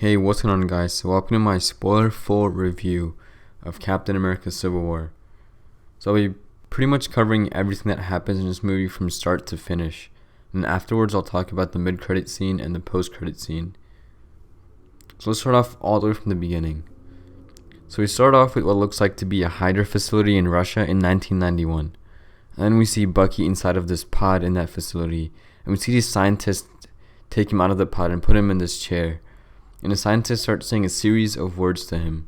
Hey, what's going on, guys? So welcome to my spoiler-full review of Captain America Civil War. So I'll be pretty much covering everything that happens in this movie from start to finish. And afterwards I'll talk about the mid-credit scene and the post-credit scene. So let's start off all the way from the beginning. So we start off with what looks like to be a Hydra facility in Russia in 1991. And then we see Bucky inside of this pod in that facility. And we see these scientists take him out of the pod and put him in this chair. And the scientists start saying a series of words to him.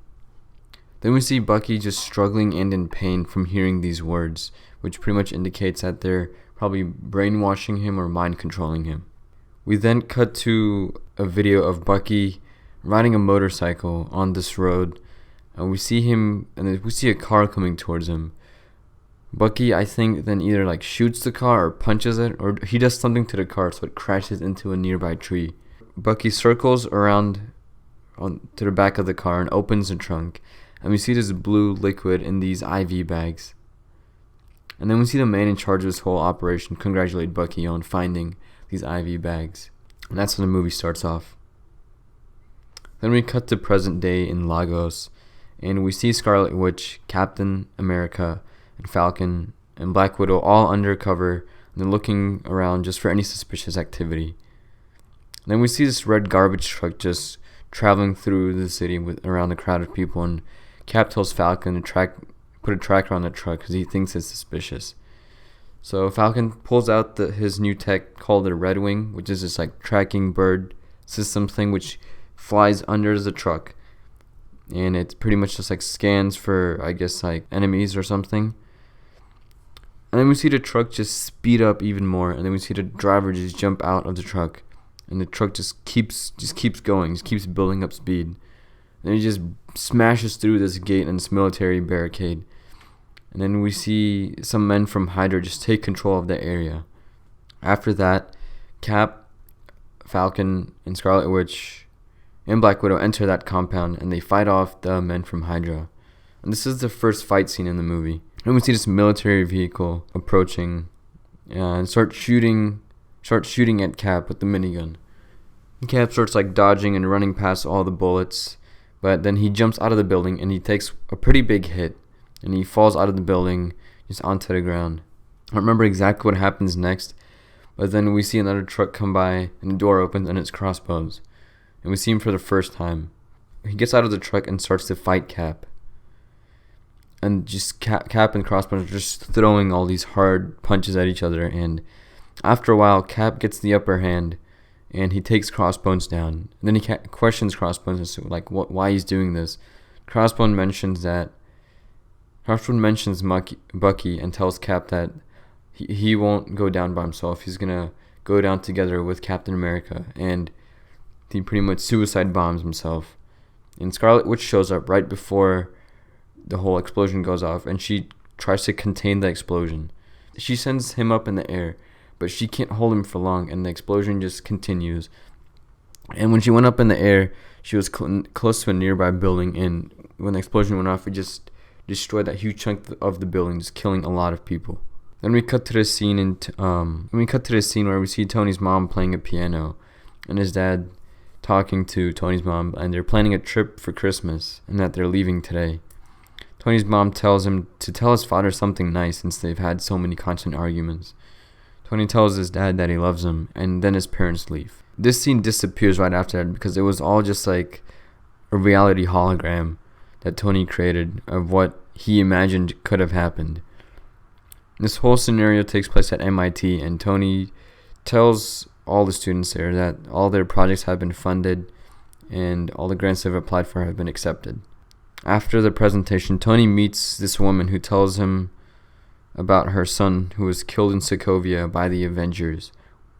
Then we see Bucky just struggling and in pain from hearing these words, which pretty much indicates that they're probably brainwashing him or mind controlling him. We then cut to a video of Bucky riding a motorcycle on this road, and we see him, and we see a car coming towards him. Bucky, I think, then either shoots the car or punches it, or he does something to the car so it crashes into a nearby tree. Bucky circles around to the back of the car and opens the trunk, and we see this blue liquid in these IV bags. And then we see the man in charge of this whole operation congratulate Bucky on finding these IV bags. And that's when the movie starts off. Then we cut to present day in Lagos, and we see Scarlet Witch, Captain America, and Falcon, and Black Widow all undercover, and they're looking around just for any suspicious activity. Then we see this red garbage truck just traveling through the city around a crowd of people, and Cap tells Falcon to put a tracker on the truck because he thinks it's suspicious. So Falcon pulls out his new tech called the Red Wing, which is this tracking bird system thing which flies under the truck, and it pretty much just scans for enemies or something. And then we see the truck just speed up even more, and then we see the driver just jump out of the truck. And the truck just keeps going, just keeps building up speed. And it just smashes through this gate and this military barricade. And then we see some men from Hydra just take control of the area. After that, Cap, Falcon, and Scarlet Witch and Black Widow enter that compound, and they fight off the men from Hydra. And this is the first fight scene in the movie. And we see this military vehicle approaching and start shooting at Cap with the minigun. Cap starts dodging and running past all the bullets, but then he jumps out of the building and he takes a pretty big hit, and he falls out of the building just onto the ground. I don't remember exactly what happens next, but then we see another truck come by and the door opens and it's Crossbones, and we see him for the first time. He gets out of the truck and starts to fight Cap, and just Cap and Crossbones are just throwing all these hard punches at each other, and after a while, Cap gets the upper hand, and he takes Crossbones down. And then he questions Crossbones as to why he's doing this. Crossbones mentions Bucky and tells Cap that he won't go down by himself. He's gonna go down together with Captain America, and he pretty much suicide bombs himself. And Scarlet Witch shows up right before the whole explosion goes off, and she tries to contain the explosion. She sends him up in the air, but she can't hold him for long, and the explosion just continues. And when she went up in the air, she was close to a nearby building, and when the explosion went off, it just destroyed that huge chunk of the building, just killing a lot of people. Then we cut to the scene where we see Tony's mom playing a piano, and his dad talking to Tony's mom, and they're planning a trip for Christmas, and that they're leaving today. Tony's mom tells him to tell his father something nice since they've had so many constant arguments. Tony tells his dad that he loves him, and then his parents leave. This scene disappears right after that because it was all just a reality hologram that Tony created of what he imagined could have happened. This whole scenario takes place at MIT, and Tony tells all the students there that all their projects have been funded and all the grants they've applied for have been accepted. After the presentation, Tony meets this woman who tells him about her son who was killed in Sokovia by the Avengers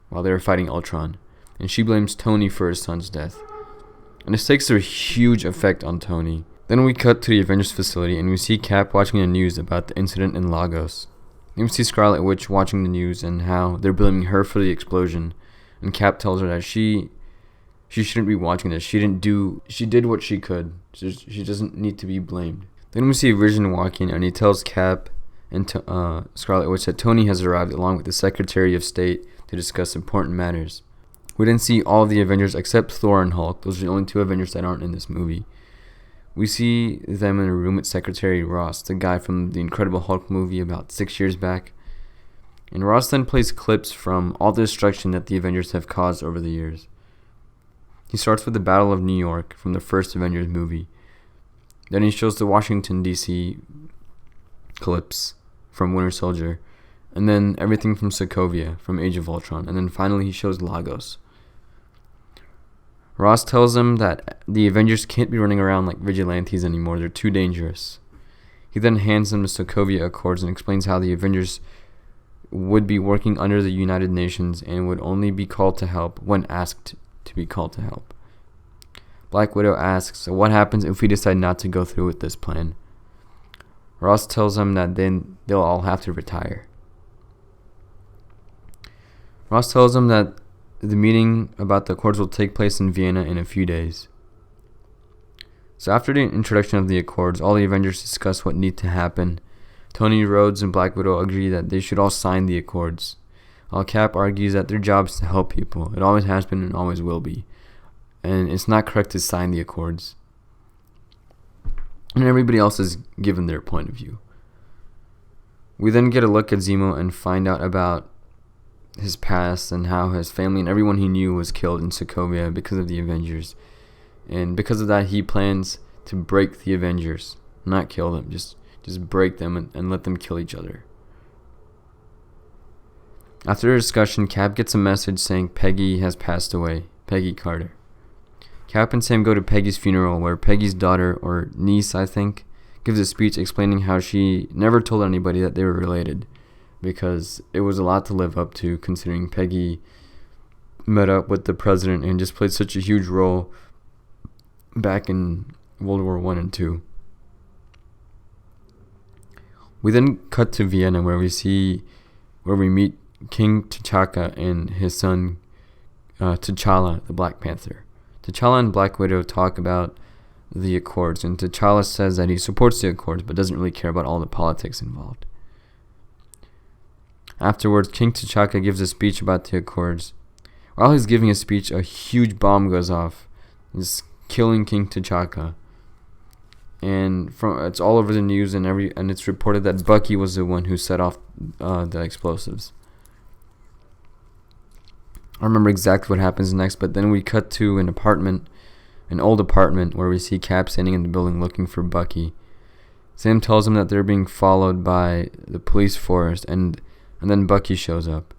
while they were fighting Ultron, and she blames Tony for his son's death. And this takes a huge effect on Tony. Then we cut to the Avengers facility, and we see Cap watching the news about the incident in Lagos. Then we see Scarlet Witch watching the news and how they're blaming her for the explosion, and Cap tells her that she shouldn't be watching this. She did what she could. She doesn't need to be blamed. Then we see Vision walking, and he tells Cap and Scarlet Witch that Tony has arrived along with the Secretary of State to discuss important matters. We didn't see all of the Avengers except Thor and Hulk. Those are the only two Avengers that aren't in this movie. We see them in a room with Secretary Ross, the guy from the Incredible Hulk movie about 6 years back. And Ross then plays clips from all the destruction that the Avengers have caused over the years. He starts with the Battle of New York from the first Avengers movie. Then he shows the Washington, D.C. clips from Winter Soldier. And then everything from Sokovia from Age of Ultron. And then finally he shows Lagos. Ross tells them that the Avengers can't be running around like vigilantes anymore. They're too dangerous. He then hands them the Sokovia Accords and explains how the Avengers would be working under the United Nations and would only be called to help when asked to be called to help. Black Widow asks, so what happens if we decide not to go through with this plan? Ross tells them that then they'll all have to retire. Ross tells them that the meeting about the Accords will take place in Vienna in a few days. So after the introduction of the Accords, all the Avengers discuss what needs to happen. Tony, Rhodes, and Black Widow agree that they should all sign the Accords. While Cap argues that their job is to help people. It always has been and always will be. And it's not correct to sign the Accords. And everybody else is given their point of view. We then get a look at Zemo and find out about his past and how his family and everyone he knew was killed in Sokovia because of the Avengers. And because of that, he plans to break the Avengers. Not kill them, just break them and let them kill each other. After a discussion, Cap gets a message saying Peggy has passed away. Peggy Carter. Cap and Sam go to Peggy's funeral, where Peggy's daughter, or niece I think, gives a speech explaining how she never told anybody that they were related, because it was a lot to live up to, considering Peggy met up with the president and just played such a huge role back in World War I and II. We then cut to Vienna, where we meet King T'Chaka and his son T'Challa, the Black Panther. T'Challa and Black Widow talk about the Accords, and T'Challa says that he supports the Accords but doesn't really care about all the politics involved. Afterwards, King T'Chaka gives a speech about the Accords. While he's giving a speech, a huge bomb goes off, just killing King T'Chaka. And it's all over the news, and it's reported that Bucky was the one who set off the explosives. I don't remember exactly what happens next, but then we cut to an old apartment, where we see Cap standing in the building looking for Bucky. Sam tells him that they're being followed by the police force, and then Bucky shows up.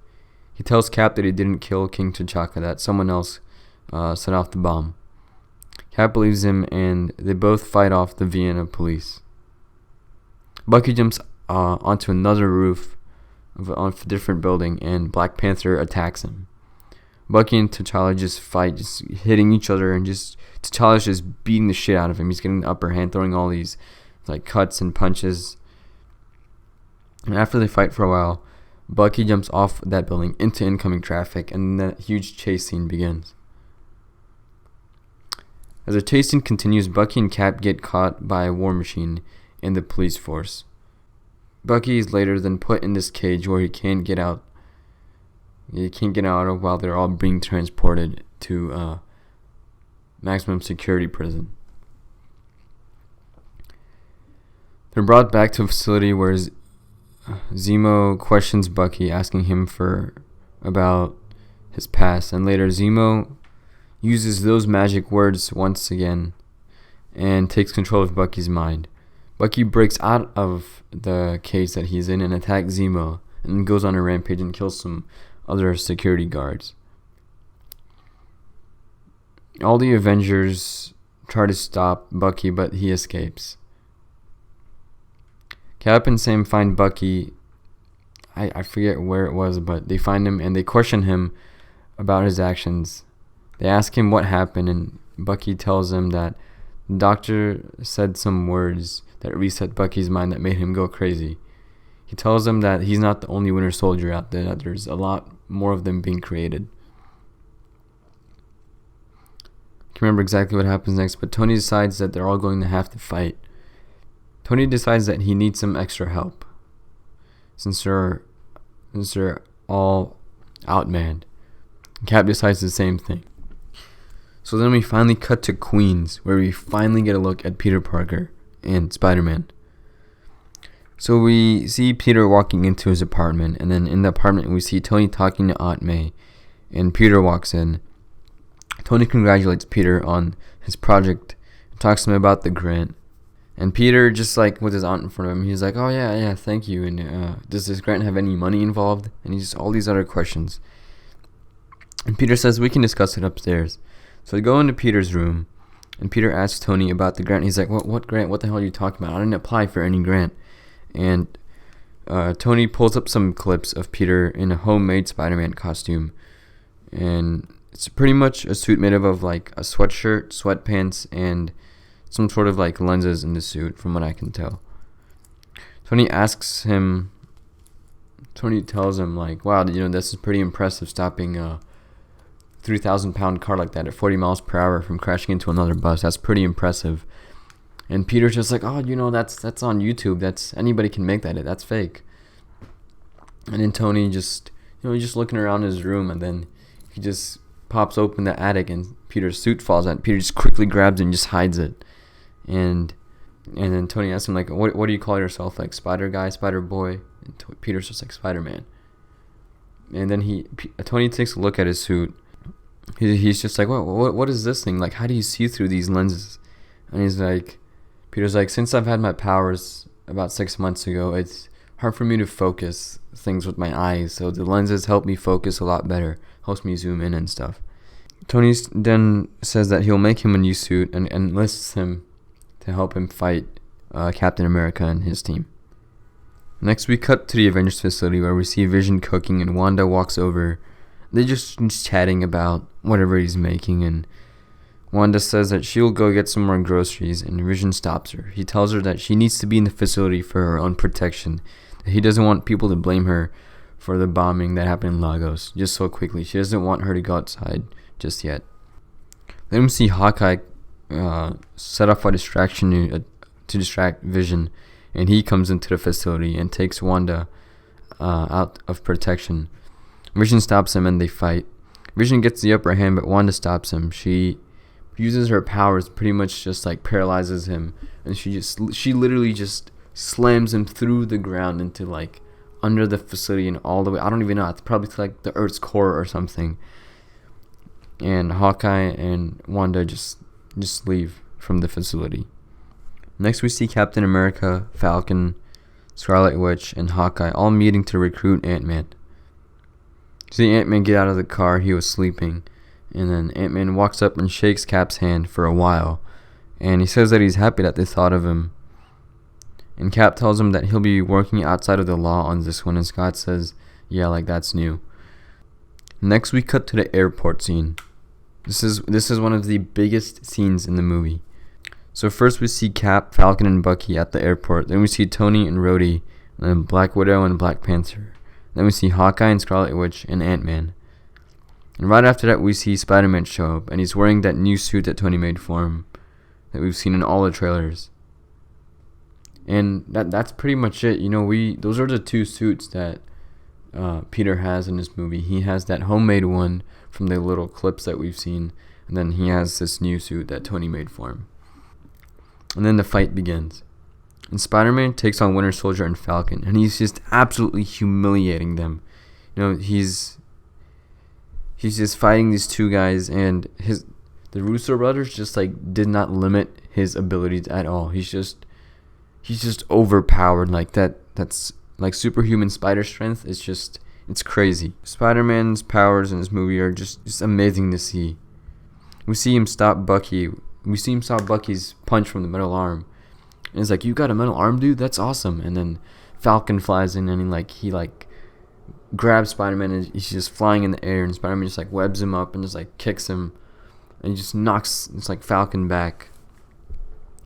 He tells Cap that he didn't kill King T'Chaka, that someone else set off the bomb. Cap believes him, and they both fight off the Vienna police. Bucky jumps onto another roof of a different building, and Black Panther attacks him. Bucky and T'Challa just fight, just hitting each other, and T'Challa's just beating the shit out of him. He's getting the upper hand, throwing all these cuts and punches. And after they fight for a while, Bucky jumps off that building into incoming traffic, and that huge chase scene begins. As the chase scene continues, Bucky and Cap get caught by a war machine and the police force. Bucky is later then put in this cage where he can't get out. He can't get out of while they're all being transported to maximum security prison. They're brought back to a facility where Zemo questions Bucky, asking him about his past, and later Zemo uses those magic words once again and takes control of Bucky's mind. Bucky breaks out of the cage that he's in and attacks Zemo, and goes on a rampage and kills some other security guards. All the Avengers try to stop Bucky, but he escapes. Cap and Sam find Bucky. I forget where it was, but they find him and they question him about his actions. They ask him what happened, and Bucky tells them that the doctor said some words that reset Bucky's mind that made him go crazy. He tells them that he's not the only Winter Soldier out there, that there's a lot more of them being created. I can't remember exactly what happens next, but Tony decides that they're all going to have to fight. Tony decides that he needs some extra help, since they're all outmanned. Cap decides the same thing. So then we finally cut to Queens, where we finally get a look at Peter Parker and Spider-Man. So we see Peter walking into his apartment, and then in the apartment we see Tony talking to Aunt May, and Peter walks in. Tony congratulates Peter on his project and talks to him about the grant. And Peter, just like with his aunt in front of him, he's like, oh yeah, thank you. And does this grant have any money involved? And he's all these other questions. And Peter says, we can discuss it upstairs. So we go into Peter's room, and Peter asks Tony about the grant. He's like, what grant? What the hell are you talking about? I didn't apply for any grant. And Tony pulls up some clips of Peter in a homemade Spider-Man costume. And it's pretty much a suit made up of like a sweatshirt, sweatpants, and some sort of like lenses in the suit, from what I can tell. Tony tells him like, wow, this is pretty impressive, stopping a 3,000-pound car like that at 40 miles per hour from crashing into another bus. That's pretty impressive. And Peter's just like, oh, that's on YouTube. That's anybody can make that. That's fake. And then Tony he's just looking around his room, and then he just pops open the attic, and Peter's suit falls out. Peter just quickly grabs it and just hides it. And then Tony asks him like, what do you call yourself? Like Spider Guy, Spider Boy? And Peter's just like Spider-Man. And then Tony takes a look at his suit. He's just like, what is this thing? Like, how do you see through these lenses? And Peter's like, since I've had my powers about 6 months ago, it's hard for me to focus things with my eyes. So the lenses help me focus a lot better. Helps me zoom in and stuff. Tony then says that he'll make him a new suit and enlists him to help him fight Captain America and his team. Next, we cut to the Avengers facility, where we see Vision cooking, and Wanda walks over. They're just chatting about whatever he's making, and Wanda says that she'll go get some more groceries, and Vision stops her. He tells her that she needs to be in the facility for her own protection, that he doesn't want people to blame her for the bombing that happened in Lagos just so quickly. She doesn't want her to go outside just yet. Then we see Hawkeye set off a distraction to distract Vision, and he comes into the facility and takes Wanda out of protection. Vision stops him and they fight. Vision gets the upper hand, but Wanda stops him. She uses her powers, pretty much just like paralyzes him, and she literally just slams him through the ground into like under the facility and all the way. I don't even know. It's probably to like the Earth's core or something. And Hawkeye and Wanda just leave from the facility. Next, we see Captain America, Falcon, Scarlet Witch, and Hawkeye all meeting to recruit Ant-Man. See Ant-Man get out of the car. He was sleeping. And then Ant-Man walks up and shakes Cap's hand for a while. And he says that he's happy that they thought of him. And Cap tells him that he'll be working outside of the law on this one. And Scott says, yeah, like that's new. Next, we cut to the airport scene. This is one of the biggest scenes in the movie. So first we see Cap, Falcon, and Bucky at the airport. Then we see Tony and Rhodey, and then Black Widow and Black Panther. Then we see Hawkeye and Scarlet Witch and Ant-Man. And right after that we see Spider-Man show up, and he's wearing that new suit that Tony made for him that we've seen in all the trailers. And that's pretty much it. Those are the two suits that Peter has in this movie. He has that homemade one from the little clips that we've seen, and then he has this new suit that Tony made for him. And then the fight begins. And Spider-Man takes on Winter Soldier and Falcon, and he's just absolutely humiliating them. He's just fighting these two guys, and the Russo brothers just like did not limit his abilities at all. He's just overpowered like that. That's like superhuman spider strength. It's crazy. Spider-Man's powers in this movie are just amazing to see. We see him stop Bucky's punch from the metal arm. And it's like, you got a metal arm, dude? That's awesome. And then Falcon flies in, and he grabs Spider-Man, and he's just flying in the air, and Spider-Man just like webs him up and just like kicks him, and he just knocks Falcon back.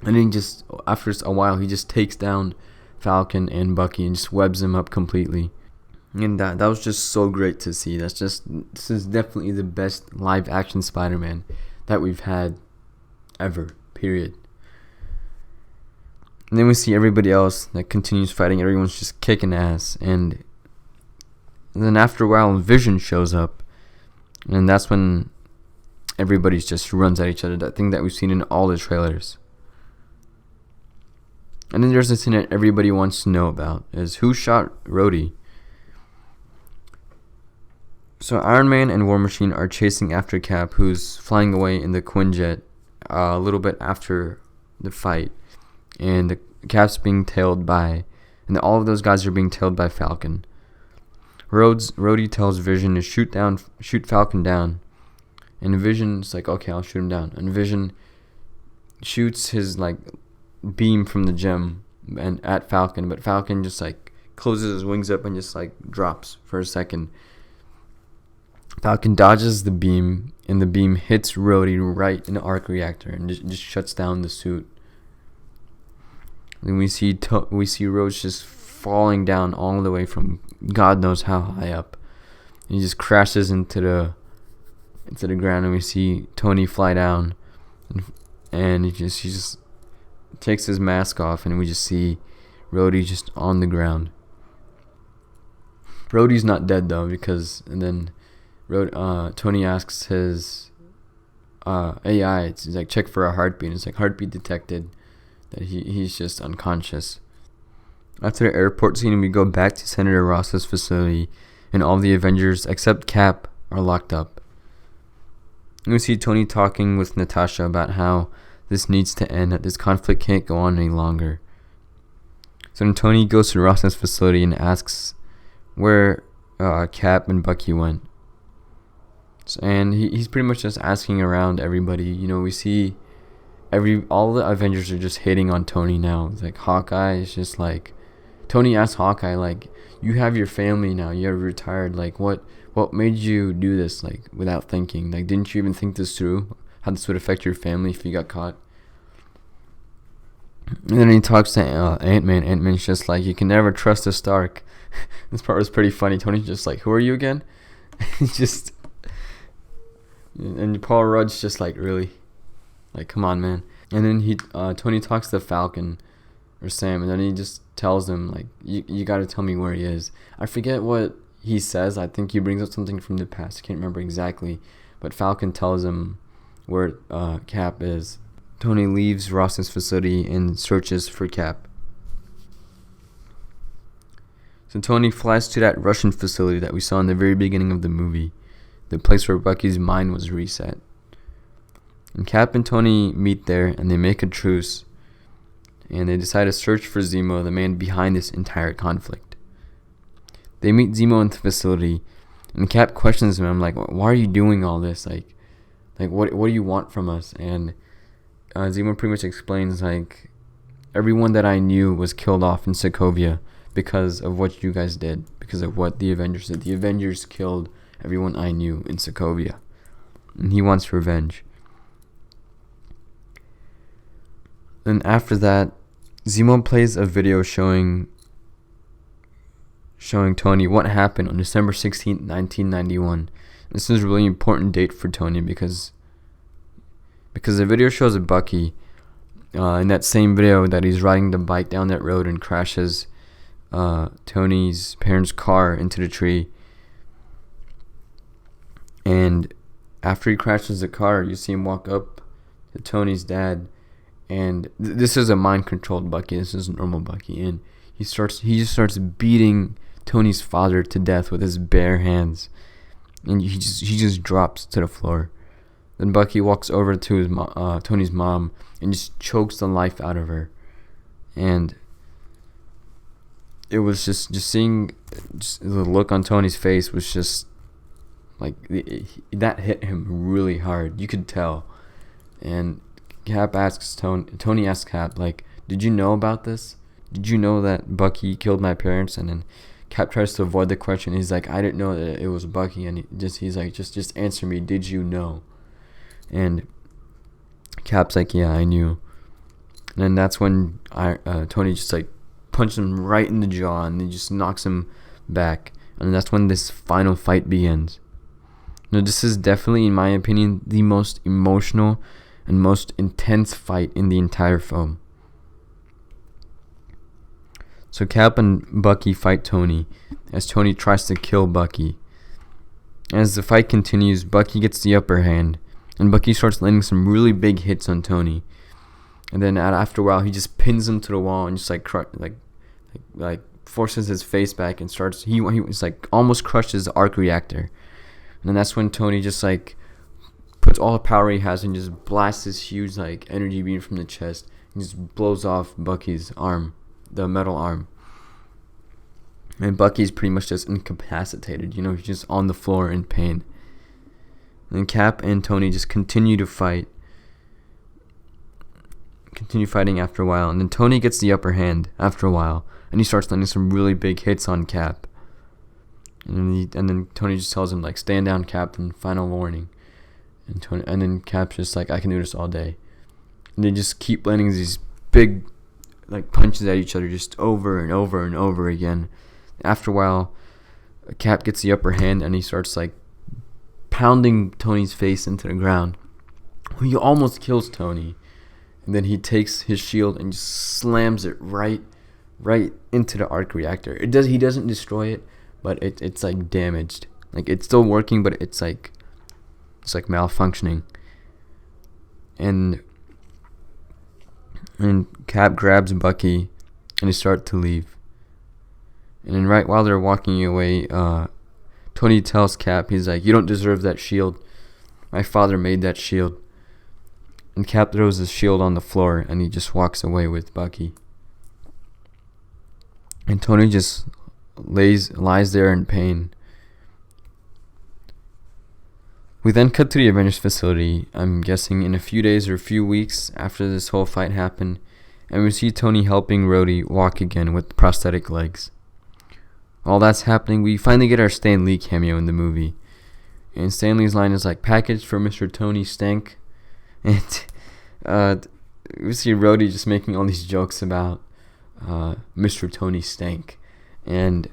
And then just after a while, he just takes down Falcon and Bucky and just webs him up completely. And that was just so great to see. This is definitely the best live action Spider-Man that we've had ever, period. And then we see everybody else that continues fighting. Everyone's just kicking ass. And then after a while, Vision shows up. And that's when everybody just runs at each other. That thing that we've seen in all the trailers. And then there's this thing that everybody wants to know about, is who shot Rhodey? So Iron Man and War Machine are chasing after Cap, who's flying away in the Quinjet a little bit after the fight. And the Cap's being tailed by... And all of those guys are being tailed by Falcon. Rhodey tells Vision to shoot Falcon down. And Vision's like, okay, I'll shoot him down. And Vision shoots his beam from the gem and at Falcon, but Falcon just closes his wings up and just drops for a second. Falcon dodges the beam, and the beam hits Rhodey right in the arc reactor and just shuts down the suit. Then we see Rhodes just falling down all the way from God knows how high up. He just crashes into the ground, and we see Tony fly down, and he just takes his mask off, and we just see Rhodey just on the ground. Rhodey's not dead though, because Tony asks his AI, it's like, check for a heartbeat. It's like, heartbeat detected. That he's just unconscious. After the airport scene, we go back to Senator Ross's facility, and all the Avengers except Cap are locked up. And we see Tony talking with Natasha about how this needs to end, that this conflict can't go on any longer. So then Tony goes to Ross's facility and asks where Cap and Bucky went. And he's pretty much just asking around everybody. We see all the Avengers are just hating on Tony now. It's like Hawkeye is just Tony asks Hawkeye, you have your family now, you're retired, what made you do this, without thinking? Didn't you even think this through? How this would affect your family if you got caught? And then he talks to Ant-Man. Ant-Man's just you can never trust a Stark. This part was pretty funny. Tony's just who are you again? And Paul Rudd's just really? Come on, man. And then Tony talks to Falcon or Sam, and then he just tells him you gotta tell me where he is. I forget what he says. I think he brings up something from the past. I can't remember exactly, but Falcon tells him where Cap is. Tony leaves Ross's facility and searches for Cap. So Tony flies to that Russian facility that we saw in the very beginning of the movie, the place where Bucky's mind was reset. And Cap and Tony meet there, and they make a truce, and they decide to search for Zemo, the man behind this entire conflict. They meet Zemo in the facility, and Cap questions him. I'm like, why are you doing all this? What do you want from us? And Zemo pretty much explains, everyone that I knew was killed off in Sokovia because of what you guys did, because of what the Avengers did. The Avengers killed everyone I knew in Sokovia, and he wants revenge. Then after that, Zemo plays a video showing Tony what happened on December 16th, 1991. This is a really important date for Tony because the video shows Bucky in that same video that he's riding the bike down that road and crashes Tony's parents' car into the tree. And after he crashes the car, you see him walk up to Tony's dad. And this is a mind-controlled Bucky. This is normal Bucky, and he just starts beating Tony's father to death with his bare hands, and he just drops to the floor. Then Bucky walks over to his Tony's mom and just chokes the life out of her, and it was just seeing the look on Tony's face was just that hit him really hard. You could tell, and Cap asks Tony asks Cap, did you know about this? Did you know that Bucky killed my parents? And then Cap tries to avoid the question. He's like, I didn't know that it was Bucky. And he's like, just answer me. Did you know? And Cap's like, yeah, I knew. And then that's when Tony just punches him right in the jaw, and he just knocks him back. And that's when this final fight begins. Now, this is definitely, in my opinion, the most emotional and most intense fight in the entire film. So Cap and Bucky fight Tony as Tony tries to kill Bucky. As the fight continues, Bucky gets the upper hand, and Bucky starts landing some really big hits on Tony. And then after a while, he just pins him to the wall and just like forces his face back and starts. He was like almost crushes the arc reactor. And then that's when Tony just like puts all the power he has and just blasts this huge like energy beam from the chest and just blows off Bucky's arm, the metal arm. And Bucky's pretty much just incapacitated. He's just on the floor in pain. And Cap and Tony just continue to fight. Continue fighting after a while. And then Tony gets the upper hand after a while. And he starts landing some really big hits on Cap. And then Tony just tells him, like, stand down, Captain, final warning. And then Cap's just like, I can do this all day. And they just keep landing these big, like, punches at each other just over and over and over again. After a while, Cap gets the upper hand and he starts, like, pounding Tony's face into the ground. He almost kills Tony. And then he takes his shield and just slams it right into the arc reactor. He doesn't destroy it, but it's like damaged. Like, it's still working, but it's like malfunctioning. And Cap grabs Bucky and they start to leave. And then right while they're walking away, Tony tells Cap, he's like, you don't deserve that shield. My father made that shield. And Cap throws his shield on the floor and he just walks away with Bucky. And Tony just lies there in pain. We then cut to the Avengers facility, I'm guessing in a few days or a few weeks after this whole fight happened, and we see Tony helping Rhodey walk again with prosthetic legs. While that's happening, we finally get our Stan Lee cameo in the movie. And Stan Lee's line is like, package for Mr. Tony Stank. And we see Rhodey just making all these jokes about Mr. Tony Stank. And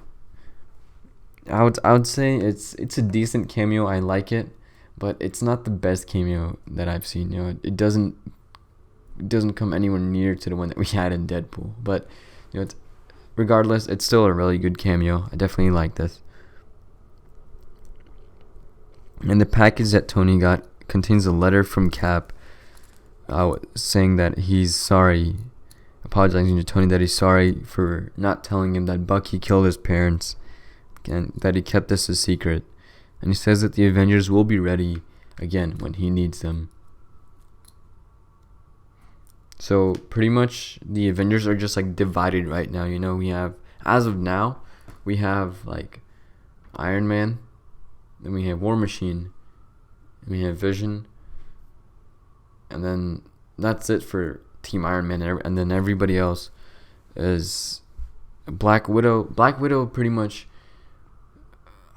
I would say it's a decent cameo. I like it, but it's not the best cameo that I've seen. It doesn't come anywhere near to the one that we had in Deadpool. But regardless, it's still a really good cameo. I definitely like this. And the package that Tony got contains a letter from Cap saying that he's sorry, apologizing to Tony that he's sorry for not telling him that Bucky killed his parents and that he kept this a secret. And he says that the Avengers will be ready again when he needs them. So pretty much the Avengers are just like divided right now. We have, as of now, we have like Iron Man, then we have War Machine, and we have Vision, and then that's it for Team Iron Man. And then everybody else is Black Widow. Black Widow pretty much,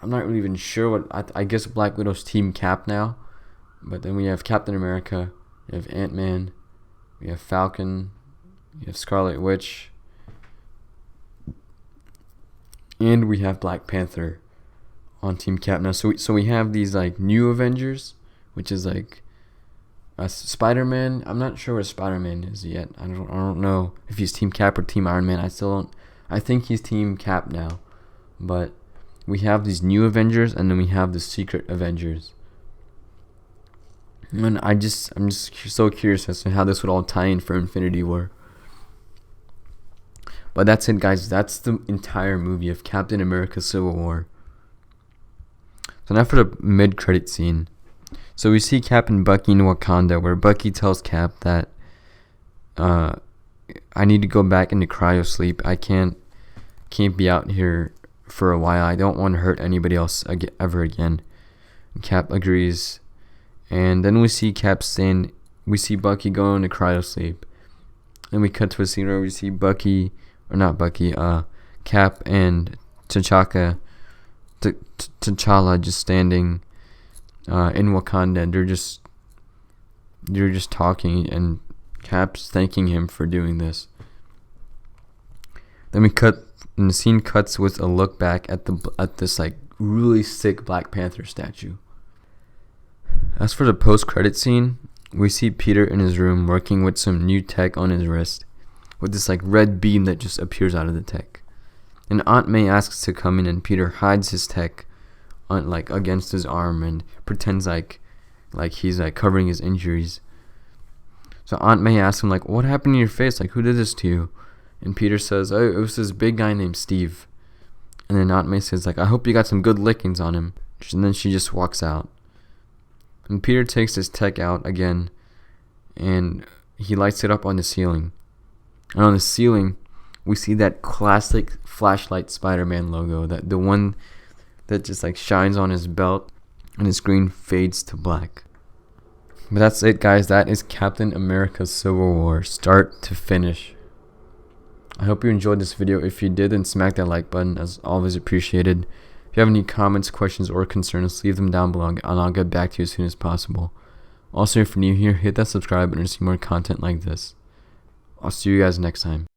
I'm not really even sure what, I guess Black Widow's Team Cap now. But then we have Captain America, we have Ant-Man, we have Falcon, we have Scarlet Witch, and we have Black Panther on Team Cap now. So we have these like new Avengers, which is like Spider-Man. I'm not sure what Spider-Man is yet. I don't know if he's Team Cap or Team Iron Man. I think he's Team Cap now. But we have these new Avengers, and then we have the Secret Avengers. And I'm just so curious as to how this would all tie in for Infinity War. But that's it, guys. That's the entire movie of Captain America Civil War. So now for the mid-credit scene. So we see Cap and Bucky in Wakanda, where Bucky tells Cap that I need to go back into cryo sleep. I can't be out here for a while. I don't want to hurt anybody else ever again. Cap agrees. And then we see Bucky go into cryo sleep. And we cut to a scene where we see Cap and T'Challa just standing in Wakanda, and they're just talking, and Cap's thanking him for doing this. Then and the scene cuts with a look back at this like really sick Black Panther statue. As for the post-credit scene, we see Peter in his room working with some new tech on his wrist, with this like red beam that just appears out of the tech. And Aunt May asks to come in, and Peter hides his tech like against his arm and pretends like he's like covering his injuries. So Aunt May asks him like, what happened to your face? Like, who did this to you? And Peter says, oh, it was this big guy named Steve. And then Aunt May says like, I hope you got some good lickings on him. And then she just walks out. And Peter takes his tech out again, and he lights it up on the ceiling. And on the ceiling, we see that classic flashlight Spider-Man logo, that the one that just like shines on his belt, and the screen fades to black. But that's it, guys. That is Captain America Civil War, start to finish. I hope you enjoyed this video. If you did, then smack that like button, as always appreciated. If you have any comments, questions, or concerns, leave them down below, and I'll get back to you as soon as possible. Also, if you're new here, hit that subscribe button to see more content like this. I'll see you guys next time.